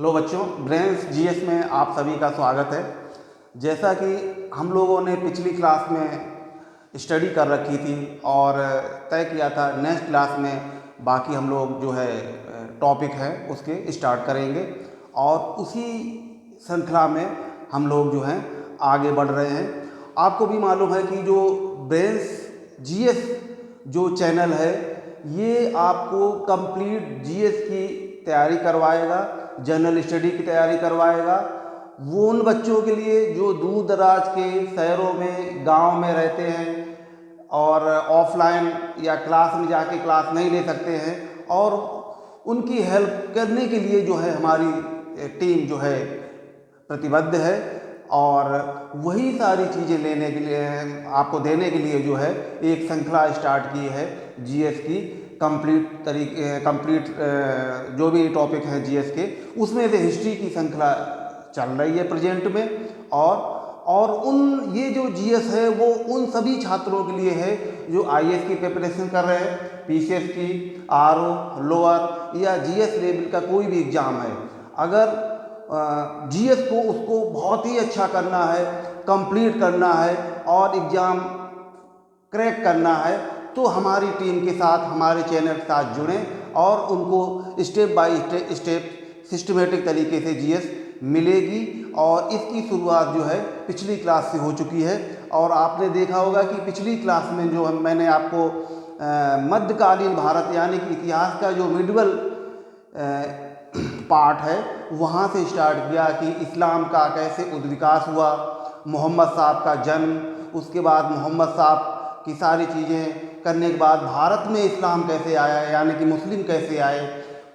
Hello बच्चों, brains GS में आप सभी का स्वागत है। जैसा कि हम लोगों ने पिछली क्लास में स्टडी कर रखी थी और तय किया था नेक्स्ट क्लास में बाकी हम लोग जो है टॉपिक है उसके स्टार्ट करेंगे और उसी श्रृंखला में हम लोग जो हैं आगे बढ़ रहे हैं। आपको भी मालूम है कि जो ब्रेन्स जीएस जो चैनल है ये आपको कंप्लीट जीएस की तैयारी करवाएगा, जनरल स्टडी की तैयारी करवाएगा। वो उन बच्चों के लिए जो दूर दराज के शहरों में, गांव में रहते हैं और ऑफलाइन या क्लास में जाके क्लास नहीं ले सकते हैं, और उनकी हेल्प करने के लिए जो है हमारी टीम जो है प्रतिबद्ध है और वही सारी चीज़ें लेने के लिए, आपको देने के लिए जो है एक श्रृंखला स्टार्ट की है जीएस की। कंप्लीट जो भी टॉपिक है जीएस के, उसमें से हिस्ट्री की श्रृंखला चल रही है प्रेजेंट में। और उन ये जो जीएस है वो उन सभी छात्रों के लिए है जो आईएएस की प्रिपरेशन कर रहे हैं, पीसीएस की, आरओ, लोअर या जीएस लेवल का कोई भी एग्ज़ाम है। अगर जीएस को उसको बहुत ही अच्छा करना है, कंप्लीट करना है और एग्ज़ाम क्रैक करना है, तो हमारी टीम के साथ, हमारे चैनल के साथ जुड़ें और उनको स्टेप बाय स्टेप सिस्टमेटिक तरीके से जीएस मिलेगी। और इसकी शुरुआत जो है पिछली क्लास से हो चुकी है। और आपने देखा होगा कि पिछली क्लास में जो मैंने आपको मध्यकालीन भारत यानी कि इतिहास का जो मिडवल पार्ट है वहाँ से स्टार्ट किया कि इस्लाम का कैसे उद्विकास हुआ, मोहम्मद साहब का जन्म, उसके बाद मोहम्मद साहब की सारी चीज़ें करने के बाद भारत में इस्लाम कैसे आया यानी कि मुस्लिम कैसे आए।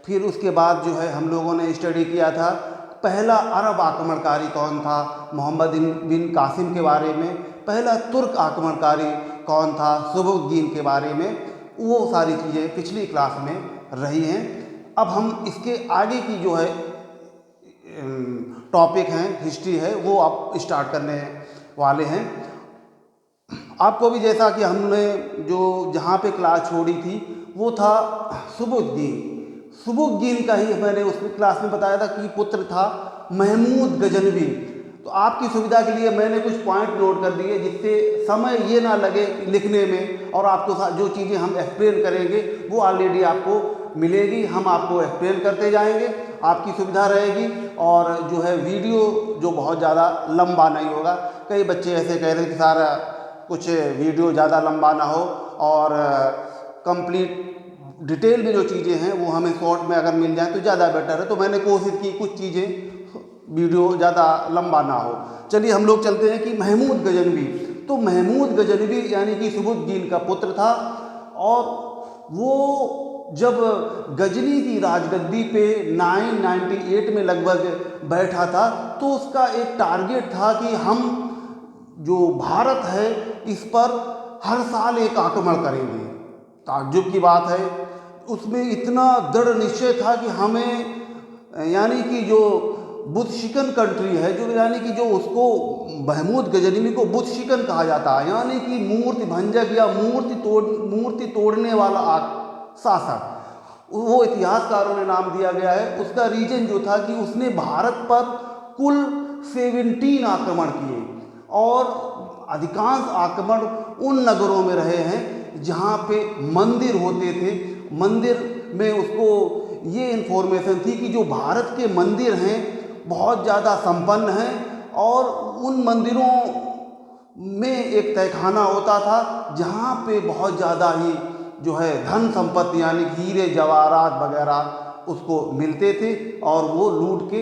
फिर उसके बाद जो है हम लोगों ने स्टडी किया था पहला अरब आक्रमणकारी कौन था, मोहम्मद बिन कासिम के बारे में। पहला तुर्क आक्रमणकारी कौन था, सुबुक्तगीन के बारे में। वो सारी चीज़ें पिछली क्लास में रही हैं। अब हम इसके आगे की जो है टॉपिक हैं, हिस्ट्री है, वो आप स्टार्ट करने वाले हैं। आपको भी जैसा कि हमने जो जहाँ पे क्लास छोड़ी थी वो था सुबुक्तगीन का ही मैंने उस क्लास में बताया था कि पुत्र था महमूद गजनवी। तो आपकी सुविधा के लिए मैंने कुछ पॉइंट नोट कर दिए जिससे समय ये ना लगे लिखने में, और आपको जो चीज़ें हम एक्सप्लेन करेंगे वो ऑलरेडी आपको मिलेगी, हम आपको एक्सप्लेन करते जाएंगे, आपकी सुविधा रहेगी। और जो है वीडियो जो बहुत ज़्यादा लंबा नहीं होगा। कई बच्चे ऐसे कह रहे हैं कि सारा कुछ वीडियो ज़्यादा लंबा ना हो और कंप्लीट डिटेल में जो चीज़ें हैं वो हमें शॉर्ट में अगर मिल जाए तो ज़्यादा बेटर है। तो मैंने कोशिश की कुछ चीज़ें वीडियो ज़्यादा लंबा ना हो। चलिए हम लोग चलते हैं कि महमूद गजनवी। तो महमूद गजनवी यानी कि सुबुक्तगीन का पुत्र था, और वो जब गजनी की राजगद्दी पे 998 में लगभग बैठा था तो उसका एक टारगेट था कि हम जो भारत है इस पर हर साल एक आक्रमण करेंगे। ताज्जुब की बात है, उसमें इतना दृढ़ निश्चय था कि हमें यानी कि जो बुत शिकन कंट्री है, जो यानी कि जो उसको महमूद गजनवी को बुत शिकन कहा जाता है, यानी कि मूर्ति भंजक या मूर्ति तोड़ने वाला शासक, वो इतिहासकारों ने नाम दिया गया है। उसका रीजन जो था कि उसने भारत पर कुल 17 आक्रमण किए और अधिकांश आक्रमण उन नगरों में रहे हैं जहाँ पे मंदिर होते थे। मंदिर में उसको ये इन्फॉर्मेशन थी कि जो भारत के मंदिर हैं बहुत ज़्यादा संपन्न हैं, और उन मंदिरों में एक तहखाना होता था जहाँ पे बहुत ज़्यादा ही जो है धन संपत्ति यानी हीरे जवाहरात वगैरह उसको मिलते थे, और वो लूट के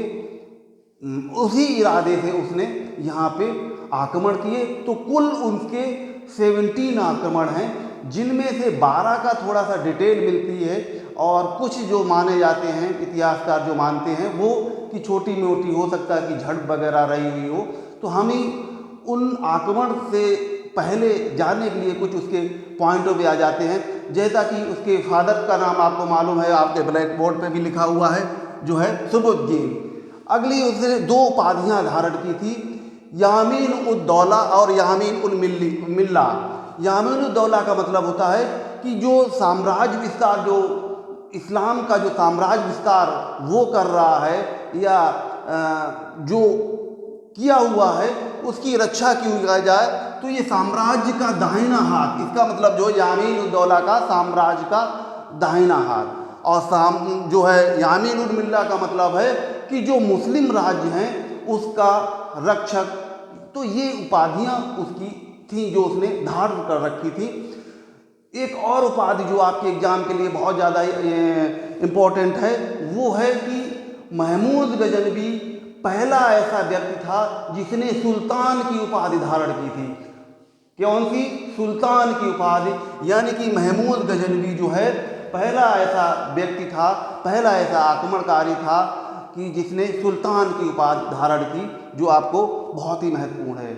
उसी इरादे से उसने यहाँ पे आक्रमण किए। तो कुल उनके 17 आक्रमण हैं, जिनमें से 12 का थोड़ा सा डिटेल मिलती है, और कुछ जो माने जाते हैं इतिहासकार जो मानते हैं वो कि छोटी मोटी हो सकता है कि झड़प वगैरह रही हुई हो। तो हम ही उन आक्रमण से पहले जाने के लिए कुछ उसके पॉइंटों पे आ जाते हैं। जैसा कि उसके फादर का नाम आपको मालूम है, आपके ब्लैक बोर्ड पे भी लिखा हुआ है, जो है सुबुक्तगीन। अगली उसने 2 उपाधियाँ धारण की थी, यामीन उद दौला और यामीन उल मिल्ला। यामीन उद दौला का मतलब होता है कि जो साम्राज्य विस्तार, जो इस्लाम का जो साम्राज्य विस्तार वो कर रहा है, या जो किया हुआ है उसकी रक्षा की जाए, तो ये साम्राज्य का दाहिना हाथ, इसका मतलब जो यामीन उद दौला का साम्राज्य का दाहिना हाथ, और जो है यामीन उद मिल्ला का मतलब है कि जो मुस्लिम राज्य हैं उसका रक्षक। तो ये उपाधियां उसकी थी जो उसने धारण कर रखी थी। एक और उपाधि जो आपके एग्जाम के लिए बहुत ज़्यादा इम्पोर्टेंट है वो है कि महमूद गजनवी पहला ऐसा व्यक्ति था जिसने सुल्तान की उपाधि धारण की थी। कौन सी? सुल्तान की उपाधि, यानी कि महमूद गजनवी जो है पहला ऐसा व्यक्ति था, पहला ऐसा आक्रमणकारी था कि जिसने सुल्तान की उपाधि धारण की, जो आपको बहुत ही महत्वपूर्ण है।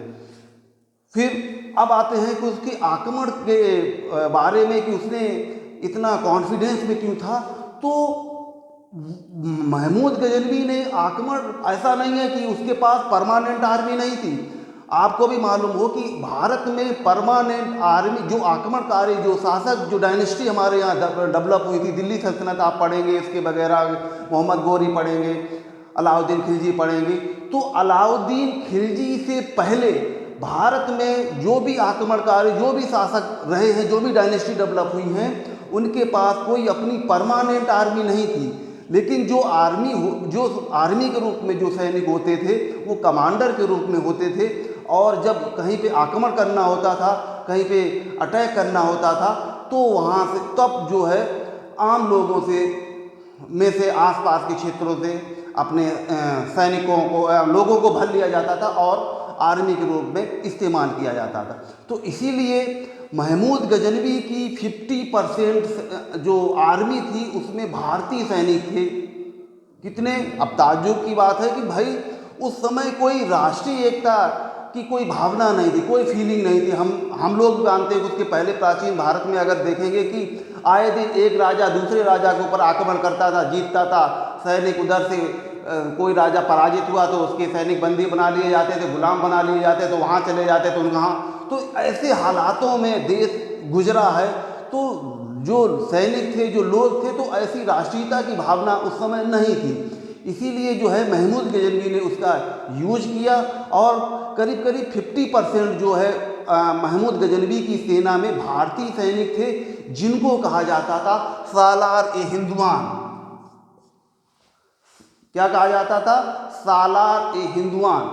फिर अब आते हैं कि उसके आक्रमण के बारे में कि उसने इतना कॉन्फिडेंस में क्यों था। तो महमूद गजनवी ने आक्रमण, ऐसा नहीं है कि उसके पास परमानेंट आर्मी नहीं थी। आपको भी मालूम हो कि भारत में परमानेंट आर्मी, जो आक्रमणकारी, जो शासक, जो डायनेस्टी हमारे यहाँ डेवलप हुई थी, दिल्ली सल्तनत आप पढ़ेंगे, इसके वगैरह मोहम्मद गौरी पढ़ेंगे, अलाउद्दीन खिलजी पढ़ेंगे। तो अलाउद्दीन खिलजी से पहले भारत में जो भी आक्रमणकारी, जो भी शासक रहे हैं, जो भी डायनेस्टी डेवलप हुई हैं, उनके पास कोई अपनी परमानेंट आर्मी नहीं थी। लेकिन जो आर्मी के रूप में जो सैनिक होते थे वो कमांडर के रूप में होते थे, और जब कहीं पे आक्रमण करना होता था, कहीं पे अटैक करना होता था, तो वहाँ से तब जो है आम लोगों से आसपास के क्षेत्रों से अपने सैनिकों को, लोगों को भर लिया जाता था और आर्मी के रूप में इस्तेमाल किया जाता था। तो इसीलिए महमूद गजनवी की 50% जो आर्मी थी उसमें भारतीय सैनिक थे। कितने? अब ताज्जुब की बात है कि भाई उस समय कोई राष्ट्रीय एकता की कोई भावना नहीं थी, कोई फीलिंग नहीं थी। हम लोग जानते हैं कि उसके पहले प्राचीन भारत में अगर देखेंगे कि आए दिन एक राजा दूसरे राजा के ऊपर आक्रमण करता था, जीतता था, सैनिक उधर से कोई राजा पराजित हुआ तो उसके सैनिक बंदी बना लिए जाते थे, गुलाम बना लिए जाते, तो वहाँ चले जाते तो वहाँ, तो ऐसे हालातों में देश गुजरा है। तो जो सैनिक थे, जो लोग थे, तो ऐसी राष्ट्रीयता की भावना उस समय नहीं थी। इसीलिए जो है महमूद गजनवी ने उसका यूज किया, और करीब करीब 50% जो है महमूद गजनवी की सेना में भारतीय सैनिक थे, जिनको कहा जाता था सालार-ए-हिंदवान। क्या कहा जाता था? सालार-ए-हिंदवान।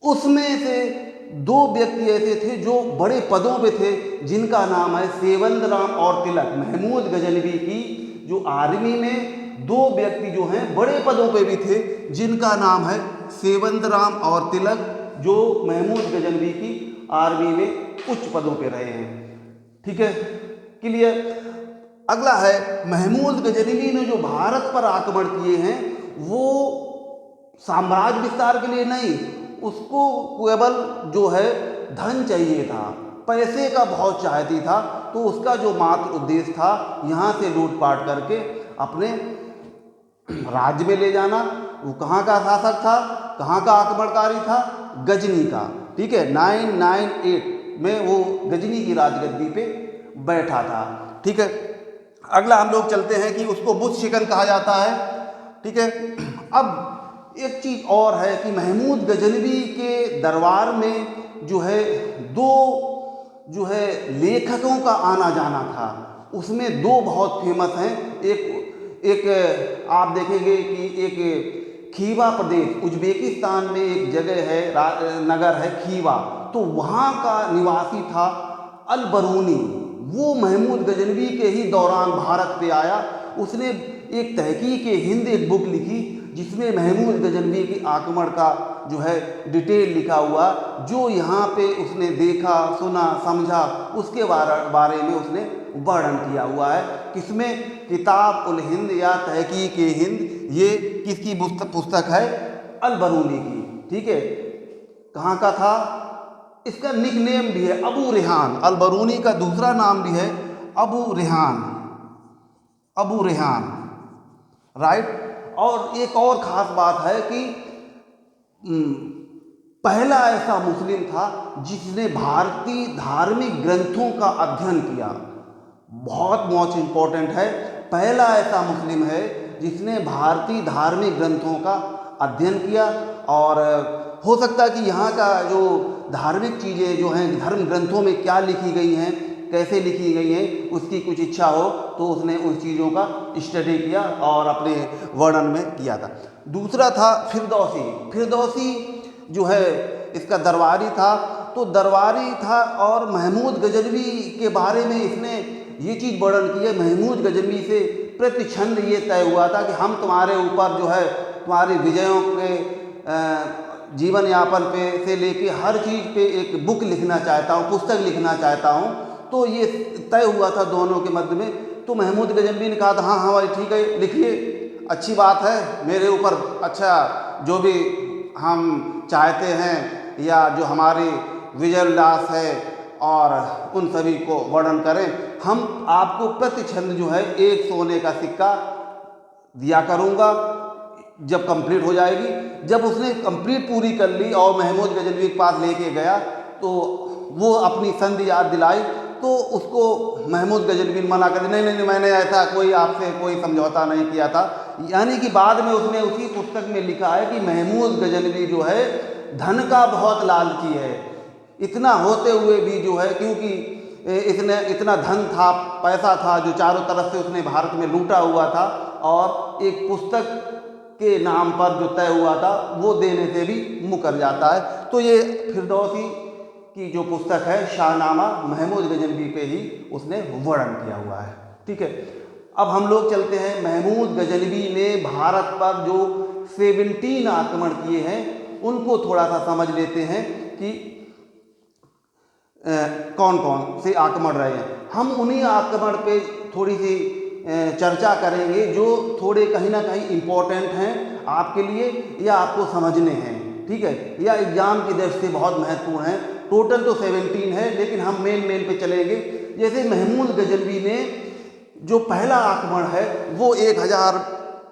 उसमें से 2 व्यक्ति ऐसे थे जो बड़े पदों पे थे, जिनका नाम है सेवंत राम और तिलक। महमूद गजनवी की जो आर्मी में 2 व्यक्ति जो हैं बड़े पदों पे भी थे, जिनका नाम है सेवंत राम और तिलक, जो महमूद गजनवी की आर्मी में उच्च पदों पे रहे हैं। ठीक है, क्लियर। अगला है महमूद गजनवी ने जो भारत पर आक्रमण किए हैं वो साम्राज्य विस्तार के लिए नहीं, उसको केवल जो है धन चाहिए था, पैसे का बहुत चाहती था। तो उसका जो मात्र उद्देश्य था यहाँ से लूटपाट करके अपने राज्य में ले जाना। वो कहाँ का शासक था, कहाँ का आक्रमणकारी था? गजनी का। ठीक है, 998 में वो गजनी की राजगद्दी पे बैठा था। ठीक है, अगला हम लोग चलते हैं कि उसको बुत शिकन कहा जाता है। ठीक है, अब एक चीज़ और है कि महमूद गजनवी के दरबार में जो है 2 जो है लेखकों का आना जाना था। उसमें 2 बहुत फेमस हैं। एक आप देखेंगे कि एक खीवा प्रदेश, उज्बेकिस्तान में एक जगह है, नगर है खीवा, तो वहाँ का निवासी था अल-बरूनी। वो महमूद गजनवी के ही दौरान भारत पे आया। उसने एक तहकीक-ए-हिंद एक बुक लिखी, जिसमें महमूद गजनवी के आक्रमण का जो है डिटेल लिखा हुआ, जो यहाँ पे उसने देखा, सुना, समझा, उसके बारे में उसने वर्णन किया हुआ है। किसमें? किताब-उल-हिंद या तहकीक-ए-हिंद। ये किसकी पुस्तक है? अल-बरूनी की। ठीक है, कहाँ का था? इसका निक नेम भी है अबू रेहान। अल-बरूनी का दूसरा नाम भी है अबू रेहान, अबू रेहान, राइट। और एक और ख़ास बात है कि पहला ऐसा मुस्लिम था जिसने भारतीय धार्मिक ग्रंथों का अध्ययन किया। बहुत इम्पोर्टेंट है, पहला ऐसा मुस्लिम है जिसने भारतीय धार्मिक ग्रंथों का अध्ययन किया और हो सकता है कि यहाँ का जो धार्मिक चीज़ें जो हैं धर्म ग्रंथों में क्या लिखी गई हैं, कैसे लिखी गई हैं, उसकी कुछ इच्छा हो तो उसने उस चीज़ों का स्टडी किया और अपने वर्णन में किया था। दूसरा था फिरदौसी। फिरदौसी जो है इसका दरबारी था, तो दरबारी था और महमूद गजनवी के बारे में इसने ये चीज़ वर्णन की है। महमूद गजनवी से प्रति छंद ये तय हुआ था कि हम तुम्हारे ऊपर जो है तुम्हारी विजयों के जीवन यापन पे से लेके हर चीज़ पे एक बुक लिखना चाहता हूँ, पुस्तक लिखना चाहता हूँ। तो ये तय हुआ था दोनों के मध्य में। तो महमूद गजनवी ने कहा था हाँ हाँ भाई ठीक है, लिखिए, अच्छी बात है, मेरे ऊपर अच्छा जो भी हम चाहते हैं या जो हमारी विजय उल्लास है और उन सभी को वर्णन करें, हम आपको प्रति छंद जो है एक सोने का सिक्का दिया करूँगा जब कंप्लीट हो जाएगी। जब उसने कंप्लीट पूरी कर ली और महमूद गजनवी के पास लेके गया तो वो अपनी संधि याद दिलाई, तो उसको महमूद गजनवी ने मना कर दिया, नहीं नहीं नहीं, मैंने ऐसा कोई आपसे कोई समझौता नहीं किया था। यानी कि बाद में उसने उसी पुस्तक में लिखा है कि महमूद गजनवी जो है धन का बहुत लालची है। इतना होते हुए भी जो है, क्योंकि इसने इतना धन था, पैसा था जो चारों तरफ से उसने भारत में लूटा हुआ था और एक पुस्तक के नाम पर जो तय हुआ था वो देने से भी मुकर जाता है। तो ये फिरदौसी की जो पुस्तक है शाहनामा, महमूद गजनवी पे ही उसने वर्णन किया हुआ है। ठीक है, अब हम लोग चलते हैं महमूद गजनवी ने भारत पर जो 17 आक्रमण किए हैं उनको थोड़ा सा समझ लेते हैं कि कौन कौन से आक्रमण रहे हैं। हम उन्हीं आक्रमण पे थोड़ी सी चर्चा करेंगे जो थोड़े कहीं ना कहीं इम्पोर्टेंट हैं आपके लिए या आपको समझने हैं। ठीक है, या एग्जाम की दृष्टि से बहुत महत्वपूर्ण है। टोटल तो 17 है लेकिन हम मेन पे चलेंगे। जैसे महमूद गजनवी ने जो पहला आक्रमण है वो 1000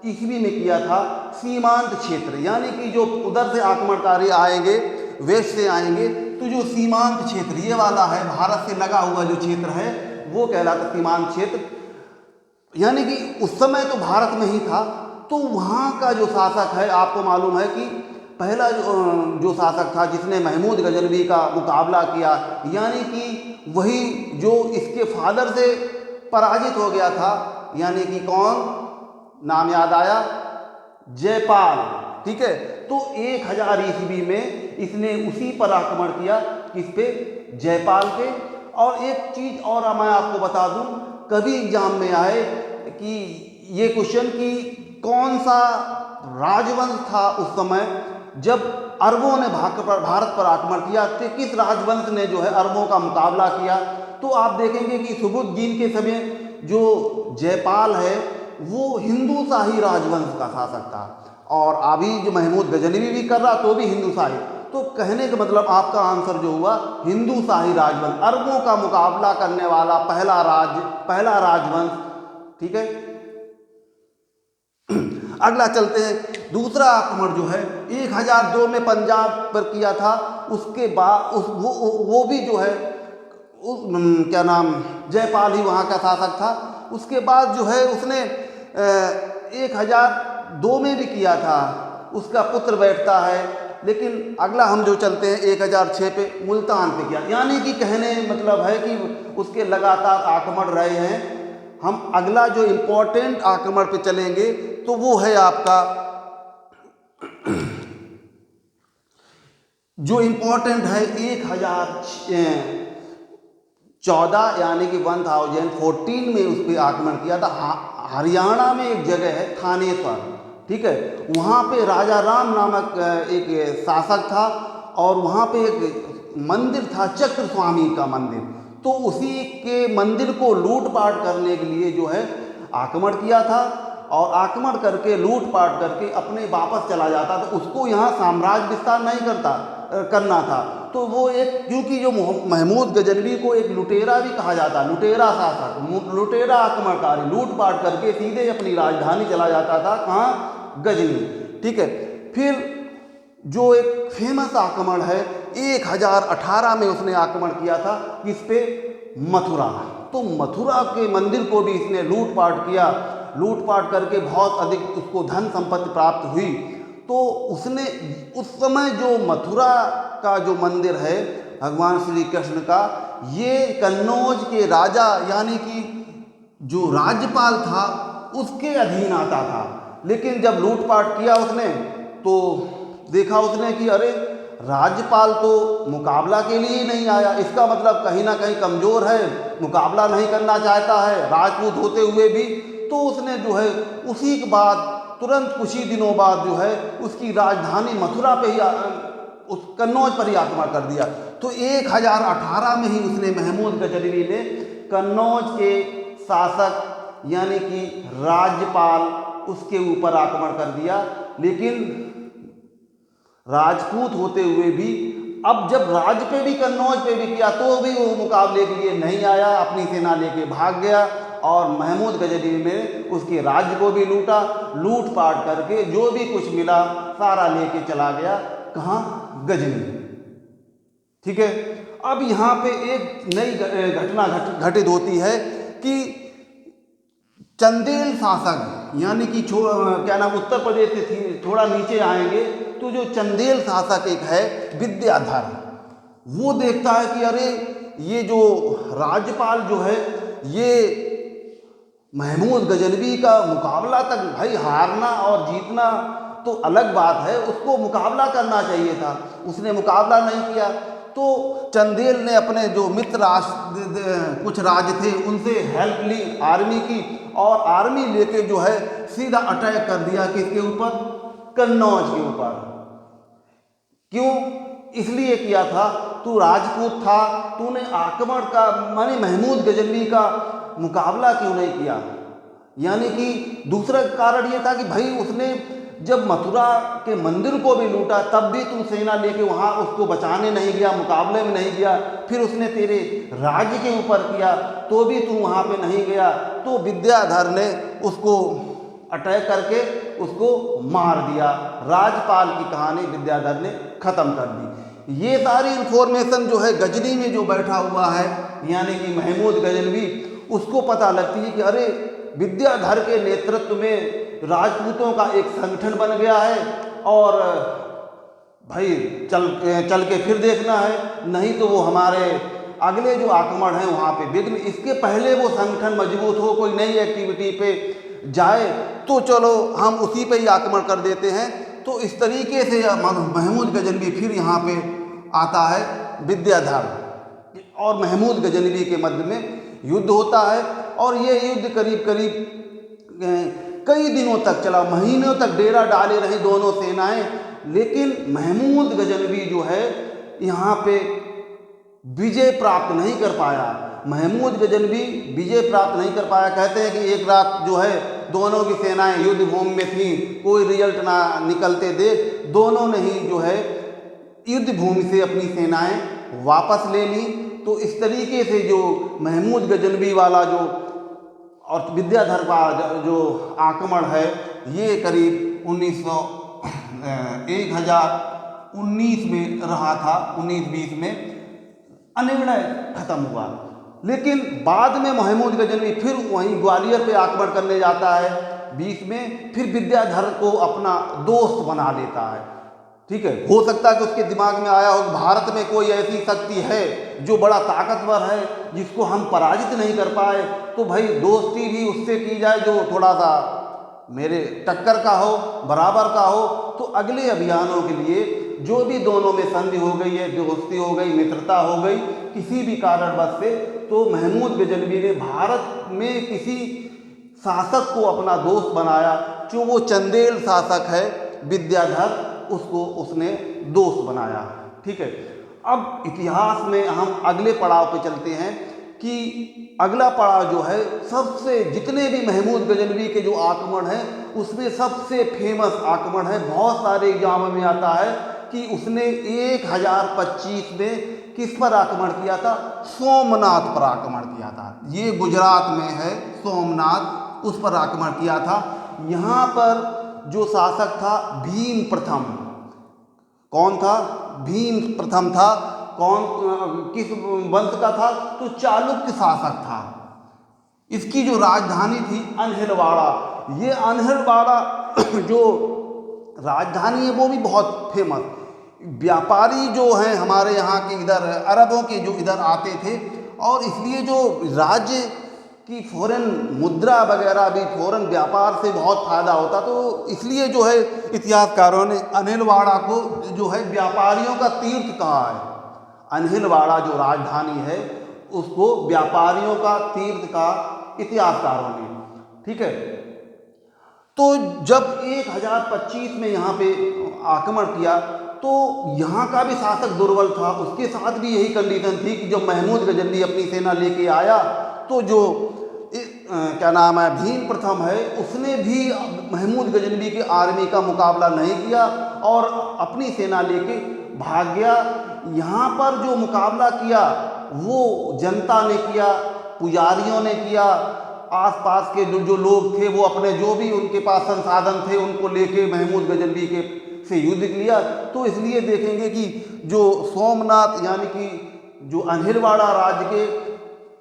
ईस्वी में किया था सीमांत क्षेत्र, यानी कि जो उधर से आक्रमणकारी आएंगे, वेस्ट से आएंगे, तो जो सीमांत क्षेत्र ये वाला है, भारत से लगा हुआ जो क्षेत्र है वो कहलाता सीमांत क्षेत्र। यानी कि उस समय तो भारत में ही था, तो वहाँ का जो शासक है, आपको मालूम है कि पहला जो शासक था जिसने महमूद गजनवी का मुकाबला किया, यानी कि वही जो इसके फादर से पराजित हो गया था, यानी कि कौन, नाम याद आया, जयपाल। ठीक है, तो 1000 ईस्वी में इसने उसी पर आक्रमण किया, किस पे, जयपाल पे। और एक चीज़ और मैं आपको बता दूं, कभी एग्जाम में आए कि ये क्वेश्चन कि कौन सा राजवंश था उस समय जब अरबों ने भारत पर आक्रमण किया, तो किस राजवंश ने जो है अरबों का मुकाबला किया। तो आप देखेंगे कि सुबुद्दीन के समय जो जयपाल है वो हिंदू शाही राजवंश का शासक था, और अभी जो महमूद गजनवी भी कर रहा तो भी हिंदू शाही। तो कहने का मतलब आपका आंसर जो हुआ हिंदू शाही राजवंश, अरबों का मुकाबला करने वाला पहला राजवंश। ठीक है, अगला चलते हैं। दूसरा आक्रमण जो है 1002 में पंजाब पर किया था। उसके बाद वो भी जो है क्या नाम, जयपाल ही वहाँ का शासक था। उसके बाद जो है उसने 1002 में भी किया था, उसका पुत्र बैठता है। लेकिन अगला हम जो चलते हैं 1006 पे मुल्तान पे किया, यानी कि कहने मतलब है कि उसके लगातार आक्रमण रहे हैं। हम अगला जो इम्पोर्टेंट आक्रमण पे चलेंगे तो वो है आपका जो इम्पोर्टेंट है 1014 यानी कि 1014 में उस पर आक्रमण किया था। हरियाणा में एक जगह है थानेसर, ठीक है, वहाँ पे राजा राम नामक एक शासक था और वहाँ पे एक मंदिर था, चक्र स्वामी का मंदिर। तो उसी के मंदिर को लूटपाट करने के लिए जो है आक्रमण किया था, और आक्रमण करके लूटपाट करके अपने वापस चला जाता। तो उसको यहाँ साम्राज्य विस्तार नहीं करना था। तो वो एक, क्योंकि जो महमूद गजनवी को एक लुटेरा भी कहा जाता, लुटेरा शासक, लुटेरा आक्रमणकारी, लूटपाट करके सीधे अपनी राजधानी चला जाता था, कहाँ, गजनी। ठीक है, फिर जो एक फेमस आक्रमण है 1018 में उसने आक्रमण किया था, किस पे, मथुरा। तो मथुरा के मंदिर को भी इसने लूटपाट किया लूटपाट करके बहुत अधिक उसको धन संपत्ति प्राप्त हुई, तो उसने उस समय जो मथुरा का जो मंदिर है भगवान श्री कृष्ण का, ये कन्नौज के राजा यानी कि जो राज्यपाल था उसके अधीन आता था। लेकिन जब लूटपाट किया उसने तो देखा उसने कि अरे राज्यपाल तो मुकाबला के लिए ही नहीं आया, इसका मतलब कहीं ना कहीं कमज़ोर है, मुकाबला नहीं करना चाहता है राजपूत होते हुए भी। तो उसने जो है उसी के बाद तुरंत कुछ ही दिनों बाद जो है उसकी राजधानी मथुरा पे ही उस कन्नौज पर ही आक्रमण कर दिया। तो 1018 में ही उसने महमूद गजनवी ने कन्नौज के शासक यानी कि राज्यपाल उसके ऊपर आक्रमण कर दिया। लेकिन राजपूत होते हुए भी अब जब राज पे भी कन्नौज पे भी किया तो भी वो मुकाबले के लिए नहीं आया, अपनी सेना लेके भाग गया और महमूद गजनवी ने उसके राज्य को भी लूटा, लूटपाट करके जो भी कुछ मिला सारा लेके चला गया। कहाँ? गजनी। ठीक है। अब यहाँ पे एक नई घटना घटित होती है कि चंदेल शासक यानी कि क्या नाम, उत्तर प्रदेश से थोड़ा नीचे आएंगे तो जो चंदेल शासक एक है विद्याधर, वो देखता है कि अरे ये जो राज्यपाल जो है ये महमूद गजनवी का मुकाबला तक, भाई हारना और जीतना तो अलग बात है, उसको मुकाबला करना चाहिए था, उसने मुकाबला नहीं किया। तो चंदेल ने अपने जो मित्र राष्ट्र कुछ राज्य थे उनसे हेल्प ली आर्मी की, और आर्मी लेके जो है सीधा अटैक कर दिया किसके ऊपर? कन्नौज के ऊपर। क्यों? इसलिए किया था, तू राजपूत था, तूने आक्रमण का माने महमूद गजनवी का मुकाबला क्यों नहीं किया? यानी कि दूसरा कारण ये था कि भाई उसने जब मथुरा के मंदिर को भी लूटा तब भी तू सेना लेके वहाँ उसको बचाने नहीं गया, मुकाबले में नहीं गया, फिर उसने तेरे राज्य के ऊपर किया तो भी तू वहाँ पे नहीं गया। तो विद्याधर ने उसको अटैक करके उसको मार दिया। राजपाल की कहानी विद्याधर ने ख़त्म कर दी। ये सारी इन्फॉर्मेशन जो है गजनी में जो बैठा हुआ है यानी कि महमूद गजनवी, उसको पता लगती है कि अरे विद्याधर के नेतृत्व में राजपूतों का एक संगठन बन गया है और भाई चल के फिर देखना है, नहीं तो वो हमारे अगले जो आक्रमण है वहाँ पे विघ्न, इसके पहले वो संगठन मजबूत हो, कोई नई एक्टिविटी पे जाए तो चलो हम उसी पे ही आक्रमण कर देते हैं। तो इस तरीके से महमूद गजनवी फिर यहाँ पे आता है विद्याधर और महमूद गजनवी के मध्य में युद्ध होता है। और ये युद्ध करीब कई दिनों तक चला, महीनों तक डेरा डाले रही दोनों सेनाएं, लेकिन महमूद गजनवी जो है यहाँ पे विजय प्राप्त नहीं कर पाया। महमूद गजनवी विजय प्राप्त नहीं कर पाया। कहते हैं कि एक रात जो है दोनों की सेनाएं युद्ध भूमि में थी, कोई रिजल्ट ना निकलते देख दोनों ने ही जो है युद्ध भूमि से अपनी सेनाएं वापस ले ली। तो इस तरीके से जो महमूद गजनवी वाला जो और विद्याधर का जो आक्रमण है ये करीब 1019 में रहा था, 1920 में अनिर्णय खत्म हुआ। लेकिन बाद में महमूद गजनवी फिर वहीं ग्वालियर पे आक्रमण करने जाता है 20 में, फिर विद्याधर को अपना दोस्त बना लेता है। ठीक है, हो सकता है कि उसके दिमाग में आया हो भारत में कोई ऐसी शक्ति है जो बड़ा ताकतवर है जिसको हम पराजित नहीं कर पाए, तो भाई दोस्ती भी उससे की जाए जो थोड़ा सा मेरे टक्कर का हो, बराबर का हो। तो अगले अभियानों के लिए जो भी दोनों में संधि हो गई है, दोस्ती हो गई, मित्रता हो गई किसी भी कारणवश से, तो महमूद गजनवी ने भारत में किसी शासक को अपना दोस्त बनाया, जो वो चंदेल शासक है विद्याधर, उसको उसने दोस्त बनाया। ठीक है, अब इतिहास में हम अगले पड़ाव पे चलते हैं कि अगला पड़ाव जो है सबसे जितने भी महमूद गजनवी के जो आक्रमण है उसमें सबसे फेमस आक्रमण है, बहुत सारे एग्जाम में आता है कि उसने 1025 में किस पर आक्रमण किया था? सोमनाथ पर आक्रमण किया था। ये गुजरात में है सोमनाथ, उस पर आक्रमण किया था। यहाँ पर जो शासक था भीम प्रथम। कौन था? भीम प्रथम था। कौन किस वंश का था? तो चालुक्य शासक था। इसकी जो राजधानी थी अनहिलवाड़ा। ये अनहिलवाड़ा जो राजधानी है वो भी बहुत फेमस। व्यापारी जो हैं हमारे यहाँ के इधर अरबों के जो इधर आते थे, और इसलिए जो राज्य की फॉरेन मुद्रा वगैरह भी फॉरेन व्यापार से बहुत फ़ायदा होता, तो इसलिए जो है इतिहासकारों ने अनहिलवाड़ा को जो है व्यापारियों का तीर्थ कहा है। अनहिलवाड़ा जो राजधानी है उसको व्यापारियों का तीर्थ का इतिहासकारों ने, ठीक है। तो जब 1025 में यहाँ पे आक्रमण किया तो यहाँ का भी शासक दुर्बल था, उसके साथ भी यही कंडीशन थी कि जब महमूद गजनवी अपनी सेना लेके आया तो जो क्या नाम है भीम प्रथम है उसने भी महमूद गजनवी की आर्मी का मुकाबला नहीं किया और अपनी सेना लेके भाग गया। यहाँ पर जो मुकाबला किया वो जनता ने किया, पुजारियों ने किया, आसपास के जो लोग थे वो अपने जो भी उनके पास संसाधन थे उनको लेके महमूद गजनवी के से युद्ध किया। तो इसलिए देखेंगे कि जो सोमनाथ यानी कि जो अनहिलवाड़ा राज्य के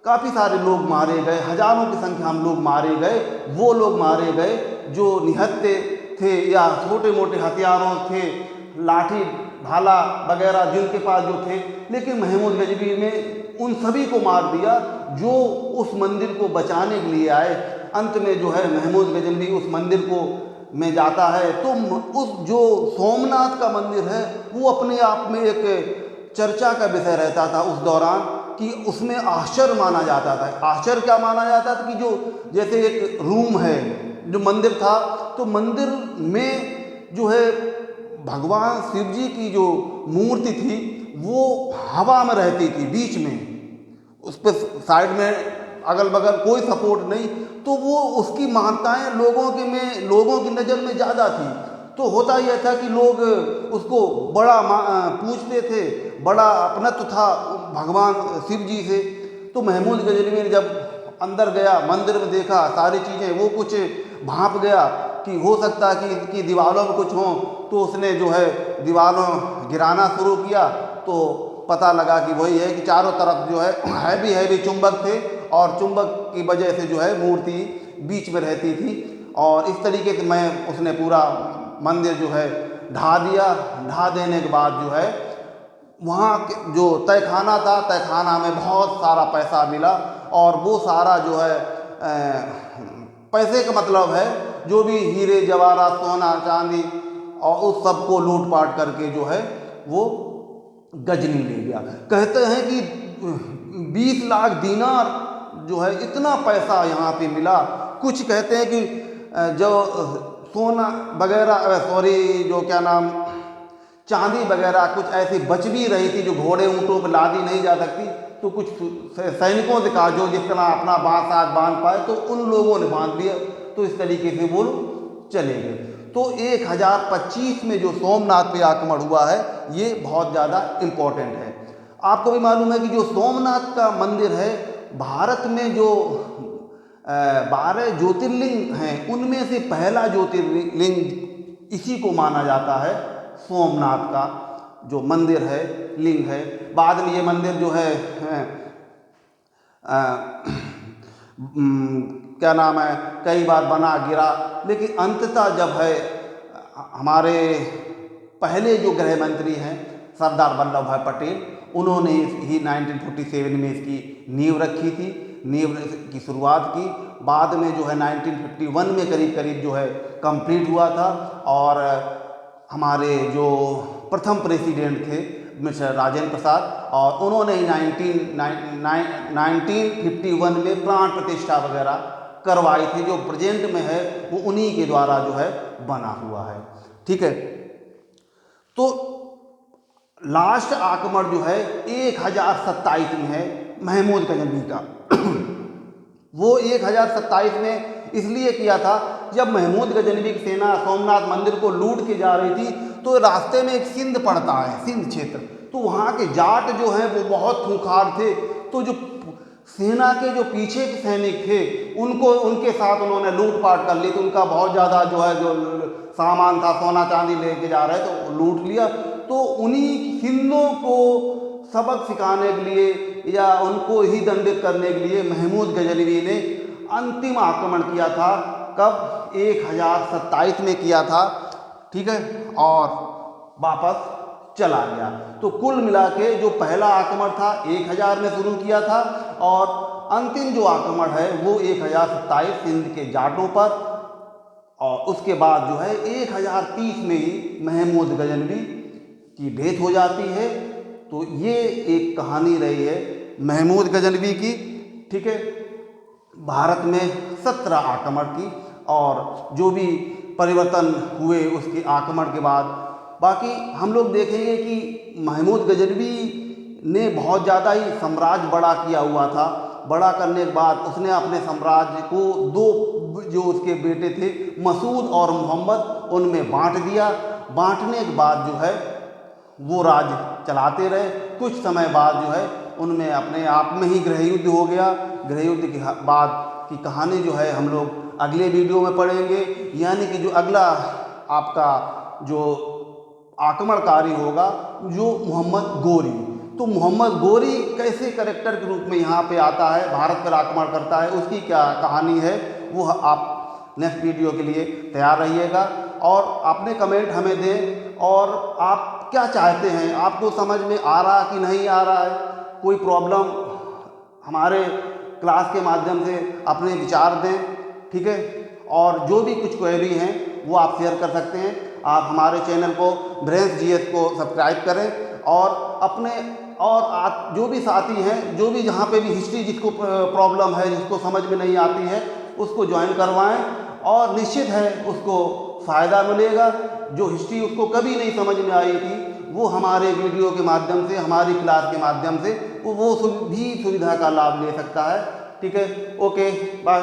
काफ़ी सारे लोग मारे गए, हजारों की संख्या में लोग मारे गए। वो लोग मारे गए जो निहत्थे थे या छोटे मोटे हथियारों थे, लाठी भाला वगैरह जिनके पास जो थे, लेकिन महमूद गजनवी ने उन सभी को मार दिया जो उस मंदिर को बचाने के लिए आए। अंत में जो है महमूद गजनवी उस मंदिर को में जाता है तो उस जो सोमनाथ का मंदिर है वो अपने आप में एक चर्चा का विषय रहता था उस दौरान, कि उसमें आश्चर्य माना जाता था। आश्चर्य क्या माना जाता था कि जो जैसे एक रूम है जो मंदिर था, तो मंदिर में जो है भगवान शिव जी की जो मूर्ति थी वो हवा में रहती थी, बीच में उस पर साइड में अगल बगल कोई सपोर्ट नहीं, तो वो उसकी मान्यताएं लोगों की नज़र में ज़्यादा थी। तो होता यह था कि लोग उसको बड़ा पूजते थे, बड़ा अपनत्व था भगवान शिव जी से। तो महमूद गजनवी ने जब अंदर गया, मंदिर में देखा सारी चीज़ें, वो कुछ भांप गया कि हो सकता है कि इसकी दीवारों में कुछ हों, तो उसने जो है दीवारों गिराना शुरू किया। तो पता लगा कि वही है कि चारों तरफ जो है हैवी चुंबक थे और चुंबक की वजह से जो है मूर्ति बीच में रहती थी। और इस तरीके से उसने पूरा मंदिर जो है ढा दिया। ढा देने के बाद जो है वहाँ जो तहखाना था, तहखाना में बहुत सारा पैसा मिला, और वो सारा जो है पैसे का मतलब है जो भी हीरे जवाहरात सोना चांदी और उस सब को लूट पाट करके जो है वो गजनी ले गया। कहते हैं कि 20 लाख दीनार जो है इतना पैसा यहाँ पे मिला। कुछ कहते हैं कि जो सोना वगैरह जो क्या नाम चांदी वगैरह कुछ ऐसी बच भी रही थी जो घोड़े ऊँटों पर लादी नहीं जा सकती, तो कुछ सैनिकों से कहा जो जिस तरह अपना बांस बांध पाए तो उन लोगों ने बांध दिया। तो इस तरीके से वो चले गए। तो 1025 में जो सोमनाथ पे आक्रमण हुआ है ये बहुत ज़्यादा इम्पोर्टेंट है। आपको भी मालूम है कि जो सोमनाथ का मंदिर है भारत में जो 12 ज्योतिर्लिंग हैं उनमें से पहला ज्योतिर्लिंग इसी को माना जाता है। सोमनाथ का जो मंदिर है, लिंग है। बाद में ये मंदिर जो है क्या नाम है कई बार बना गिरा, लेकिन अंततः जब है हमारे पहले जो गृह मंत्री हैं सरदार वल्लभ भाई पटेल, उन्होंने ही 1947 में इसकी नींव रखी थी, नींव की शुरुआत की। बाद में जो है 1951 में करीब जो है कंप्लीट हुआ था। और हमारे जो प्रथम प्रेसिडेंट थे मिस्टर राजेंद्र प्रसाद, और उन्होंने ही 1951 में प्राण प्रतिष्ठा वगैरह करवाई थी। जो प्रेजेंट में है वो उन्हीं के द्वारा जो है बना हुआ है, ठीक है। तो लास्ट आक्रमण जो है 1027 में है महमूद गजनवी का। वो 1027 में इसलिए किया था जब महमूद गजनवी की सेना सोमनाथ मंदिर को लूट के जा रही थी, तो रास्ते में एक सिंध पड़ता है, सिंध क्षेत्र। तो वहाँ के जाट जो हैं वो बहुत खूंखार थे। तो जो सेना के जो पीछे के सैनिक थे उनके साथ उन्होंने लूटपाट कर ली। तो उनका बहुत ज़्यादा जो है जो सामान था, सोना चांदी लेके जा रहे तो लूट लिया। तो उन्हीं सिंधों को सबक सिखाने के लिए या उनको ही दंडित करने के लिए महमूद गजनवी ने अंतिम आक्रमण किया था कब, 1027 में किया था, ठीक है, और वापस चला गया। तो कुल मिला के जो पहला आक्रमण था 1000 में शुरू किया था और अंतिम जो आक्रमण है वो 1027 सिंध के जाटों पर, और उसके बाद जो है 1030 में ही महमूद गजनवी की डेथ हो जाती है। तो ये एक कहानी रही है महमूद गजनवी की, ठीक है, भारत में 17 आक्रमण की, और जो भी परिवर्तन हुए उसके आक्रमण के बाद। बाकी हम लोग देखेंगे कि महमूद गजनवी ने बहुत ज़्यादा ही साम्राज्य बड़ा किया हुआ था। बड़ा करने के बाद उसने अपने साम्राज्य को दो, जो उसके बेटे थे मसूद और मोहम्मद, उनमें बांट दिया। बांटने के बाद जो है वो राज्य चलाते रहे। कुछ समय बाद जो है उनमें अपने आप में ही गृह युद्ध हो गया। गृह युद्ध के बाद की कहानी जो है हम लोग अगले वीडियो में पढ़ेंगे, यानी कि जो अगला आपका जो आक्रमणकारी होगा जो मोहम्मद गोरी। तो मोहम्मद गोरी कैसे कैरेक्टर के रूप में यहाँ पे आता है, भारत पर आक्रमण करता है, उसकी क्या कहानी है, वो आप नेक्स्ट वीडियो के लिए तैयार रहिएगा। और अपने कमेंट हमें दें, और आप क्या चाहते हैं, आपको समझ में आ रहा कि नहीं आ रहा है, कोई प्रॉब्लम हमारे क्लास के माध्यम से अपने विचार दें, ठीक है। और जो भी कुछ क्वेरी हैं वो आप शेयर कर सकते हैं। आप हमारे चैनल को ब्रेंस जीएस को सब्सक्राइब करें, और अपने और आप जो भी साथी हैं, जो भी जहाँ पे भी हिस्ट्री जिसको प्रॉब्लम है, जिसको समझ में नहीं आती है, उसको ज्वाइन करवाएं, और निश्चित है उसको फ़ायदा मिलेगा। जो हिस्ट्री उसको कभी नहीं समझ में आई थी, वो हमारे वीडियो के माध्यम से, हमारी क्लास के माध्यम से वो भी सुविधा का लाभ ले सकता है, ठीक है। Okay, bye.